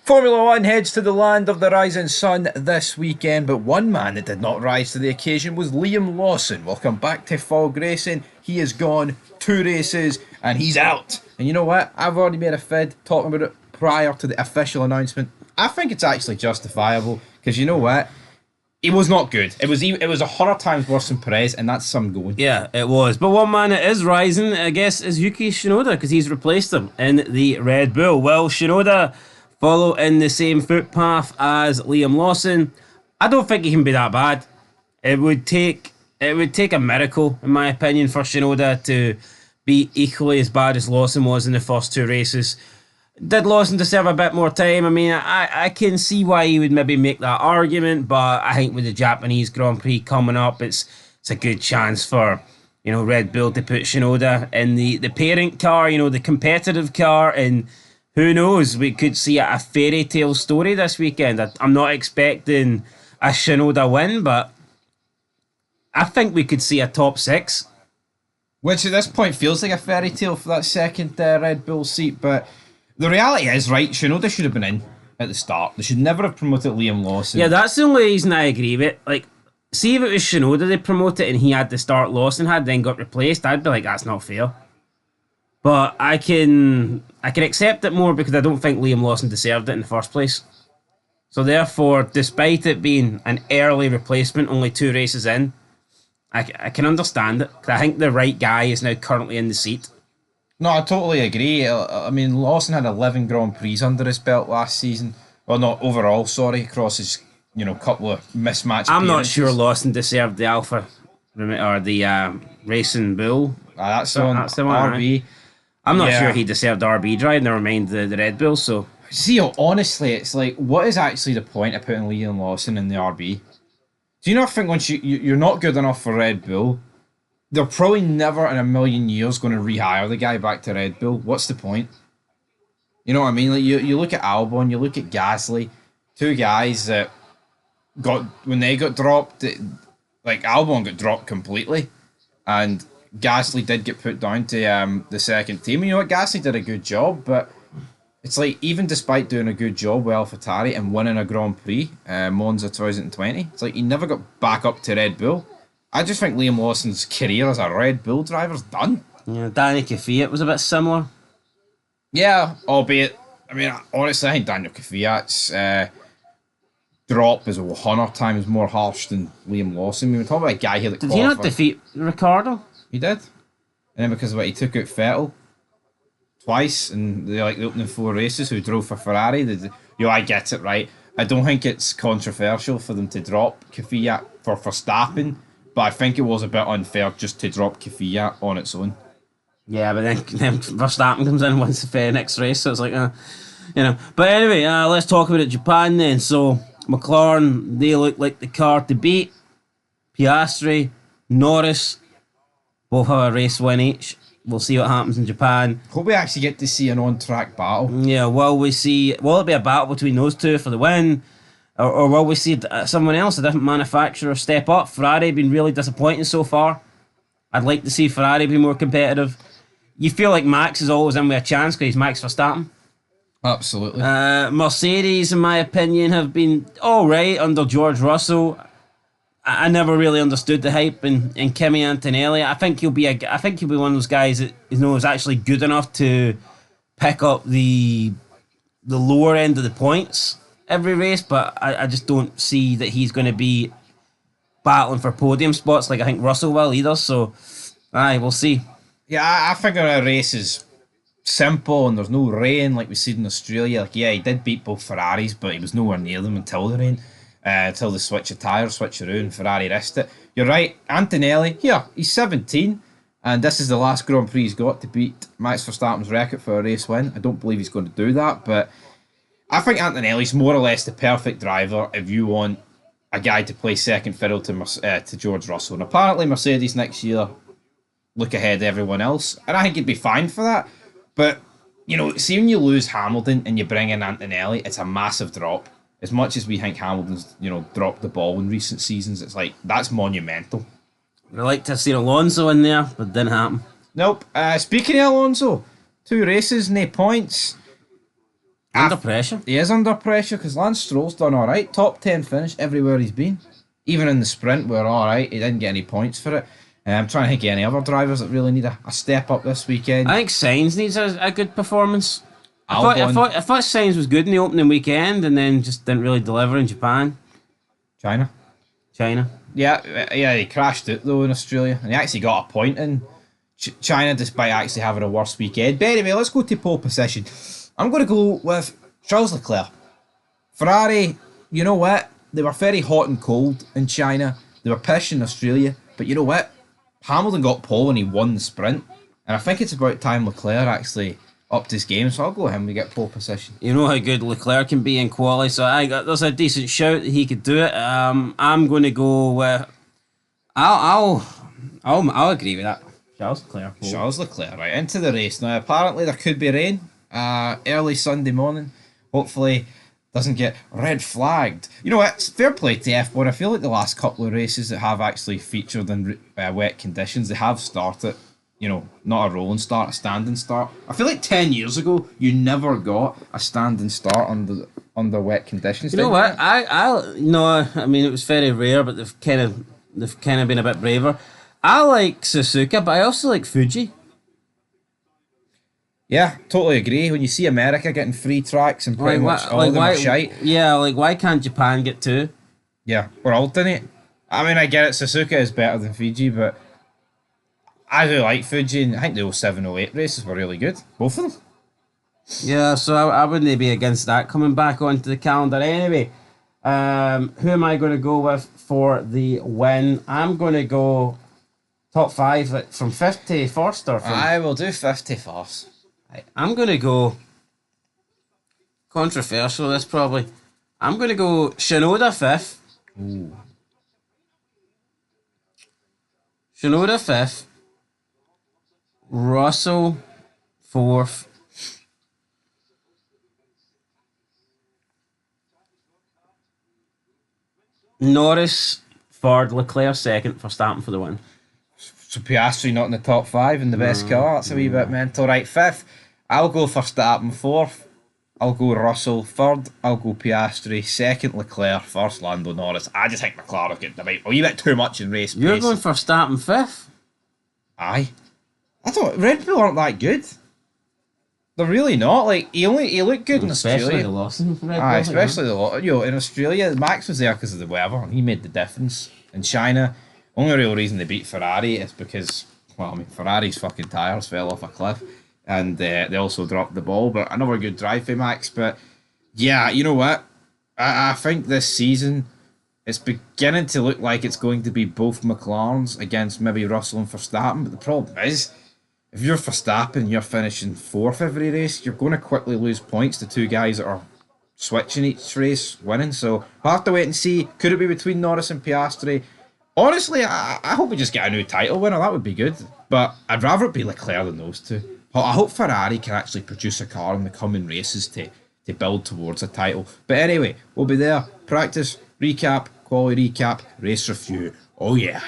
Formula One heads to the land of the rising sun this weekend, but one man that did not rise to the occasion was Liam Lawson. Welcome back to Fog Racing. He is gone 2 races and he's out. And you know what? I've already made a fid talking about it prior to the official announcement. I think it's actually justifiable because you know what? It was not good. It was 100 times worse than Prix, and that's some going. Yeah, it was. But one man that is rising, I guess, is Yuki Tsunoda because he's replaced him in the Red Bull. Will Tsunoda follow in the same footpath as Liam Lawson? I don't think he can be that bad. It would take a miracle, in my opinion, for Tsunoda to be equally as bad as Lawson was in the first 2 races. Did Lawson deserve a bit more time? I mean, I can see why he would maybe make that argument, but I think with the Japanese Grand Prix coming up, it's a good chance for, Red Bull to put Tsunoda in the parent car, the competitive car, and who knows, we could see a fairy tale story this weekend. I'm not expecting a Tsunoda win, but I think we could see a top 6. Which at this point feels like a fairy tale for that second Red Bull seat, but the reality is, right, Tsunoda should have been in at the start. They should never have promoted Liam Lawson. Yeah, that's the only reason I agree with it. Like, see if it was Tsunoda they promoted and he had to start, Lawson had then got replaced, I'd be like, that's not fair. But I can accept it more because I don't think Liam Lawson deserved it in the first place. So therefore, despite it being an early replacement, only 2 races in, I can understand it. Because I think the right guy is now currently in the seat. No, I totally agree. I mean, Lawson had 11 Grand Prix under his belt last season. Well, not overall, sorry, across his, couple of mismatched I'm not appearances. sure Lawson deserved the Alpha or the Racing Bull. That's the one. RB. I'm not sure he deserved RB drive, never mind the Red Bull, so... See, honestly, it's like, what is actually the point of putting Liam Lawson in the RB? Do you not think once you're not good enough for Red Bull, they're probably never in a million years going to rehire the guy back to Red Bull? What's the point? You know what I mean? Like you look at Albon, you look at Gasly, 2 guys that when they got dropped, like Albon got dropped completely, and Gasly did get put down to the second team. You know what? Gasly did a good job, but it's like even despite doing a good job with AlphaTauri and winning a Grand Prix, Monza 2020, it's like he never got back up to Red Bull. I just think Liam Lawson's career as a Red Bull driver's done. Yeah, Danny Kvyat was a bit similar. Yeah, albeit, I mean, honestly, I think Daniel Kvyat's drop is 100 times more harsh than Liam Lawson. We were talking about a guy here that Did he not defeat Ricciardo? He did. And then because of what he took out Vettel twice in the opening 4 races, who drove for Ferrari. I get it, right? I don't think it's controversial for them to drop Kvyat for Verstappen, but I think it was a bit unfair just to drop Kvyat on its own. Yeah, but then Verstappen comes in and wins the next race, so it's like, But anyway, let's talk about it, Japan then. So, McLaren, they look like the car to beat. Piastri, Norris, both have a race win each. We'll see what happens in Japan. Hope we actually get to see an on-track battle. Yeah, will it be a battle between those two for the win? Or will we see someone else, a different manufacturer, step up? Ferrari have been really disappointing so far. I'd like to see Ferrari be more competitive. You feel like Max is always in with a chance because he's Max Verstappen. Absolutely. Mercedes, in my opinion, have been alright under George Russell. I never really understood the hype in Kimi Antonelli. I think he'll be one of those guys that is actually good enough to pick up the lower end of the points every race, but I just don't see that he's going to be battling for podium spots like I think Russell will either. So, we'll see. Yeah, I think a race is simple and there's no rain like we see in Australia. Like, yeah, he did beat both Ferraris, but he was nowhere near them until the rain. Until the switcheroo, and Ferrari risked it. You're right, Antonelli, he's 17, and this is the last Grand Prix he's got to beat Max Verstappen's record for a race win. I don't believe he's going to do that, but I think Antonelli's more or less the perfect driver if you want a guy to play second fiddle to George Russell. And apparently Mercedes next year look ahead of everyone else, and I think he'd be fine for that. But, see when you lose Hamilton and you bring in Antonelli, it's a massive drop. As much as we think Hamilton's, dropped the ball in recent seasons, it's like, that's monumental. I'd like to have seen Alonso in there, but it didn't happen. Nope. Speaking of Alonso, 2 races, no points. Under pressure. He is under pressure because Lance Stroll's done all right. Top 10 finish everywhere he's been. Even in the sprint, we're all right. He didn't get any points for it. I'm trying to think of any other drivers that really need a step up this weekend. I think Sainz needs a good performance. I Albon. thought Sainz was good in the opening weekend and then just didn't really deliver in Japan. China. Yeah, he crashed it though in Australia, and he actually got a point in China despite actually having a worse weekend. But anyway, let's go to pole position. I'm going to go with Charles Leclerc. Ferrari, you know what? They were very hot and cold in China. They were pish in Australia, but you know what? Hamilton got pole and he won the sprint, and I think it's about time Leclerc actually upped his game, so I'll go with him. We get pole position. You know how good Leclerc can be in quali, so there's a decent shout that he could do it. I'm going to go with. I'll agree with that. Charles Leclerc. Pole. Charles Leclerc, right into the race now. Apparently there could be rain early Sunday morning. Hopefully doesn't get red flagged. You know what? It's fair play to F1. I feel like the last couple of races that have actually featured in wet conditions, they have started. You know, not a rolling start, a standing start. I feel like 10 years ago, you never got a standing start under wet conditions. You know what? I mean, it was very rare, but they've kind of been a bit braver. I like Suzuka, but I also like Fuji. Yeah, totally agree. When you see America getting free tracks and pretty much all of them are shite. Yeah, like why can't Japan get two? Yeah, or alternate. I mean, I get it. Suzuka is better than Fiji, but I do like Fuji, and I think the 07, 08 races were really good. Both of them. Yeah, so I wouldn't be against that coming back onto the calendar anyway. Who am I going to go with for the win? I'm going to go top 5 from 50 first or from... I will do 50 first. I'm going to go... Controversial, this probably. I'm going to go Shinoda 5th. Ooh. Shinoda 5th. Russell 4th. Norris 3rd, Leclerc 2nd for starting for the win. So Piastri not in the top 5 in the best car. That's a wee bit mental. Right, 5th. I'll go for Verstappen 4th. I'll go Russell 3rd. I'll go Piastri 2nd, Leclerc 1st, Lando Norris. I just think McLaren have got a wee bit too much in race pace. You're going for Verstappen 5th? Aye. I thought Red Bull aren't that good. They're really not. Like he looked good in Australia. Especially the Lawson. Especially the lot. You know, in Australia, Max was there because of the weather, and he made the difference. In China, only real reason they beat Ferrari is because, well, I mean, Ferrari's fucking tyres fell off a cliff, and they also dropped the ball. But another good drive for Max. But yeah, you know what? I think this season it's beginning to look like it's going to be both McLarens against maybe Russell and Verstappen. But the problem is, if you're Verstappen, you're finishing 4th every race, you're going to quickly lose points to two guys that are switching each race, winning. So we'll have to wait and see. Could it be between Norris and Piastri? Honestly, I hope we just get a new title winner. That would be good. But I'd rather it be Leclerc than those two. I hope Ferrari can actually produce a car in the coming races to build towards a title. But anyway, we'll be there. Practice, recap, quality recap, race review. Oh yeah.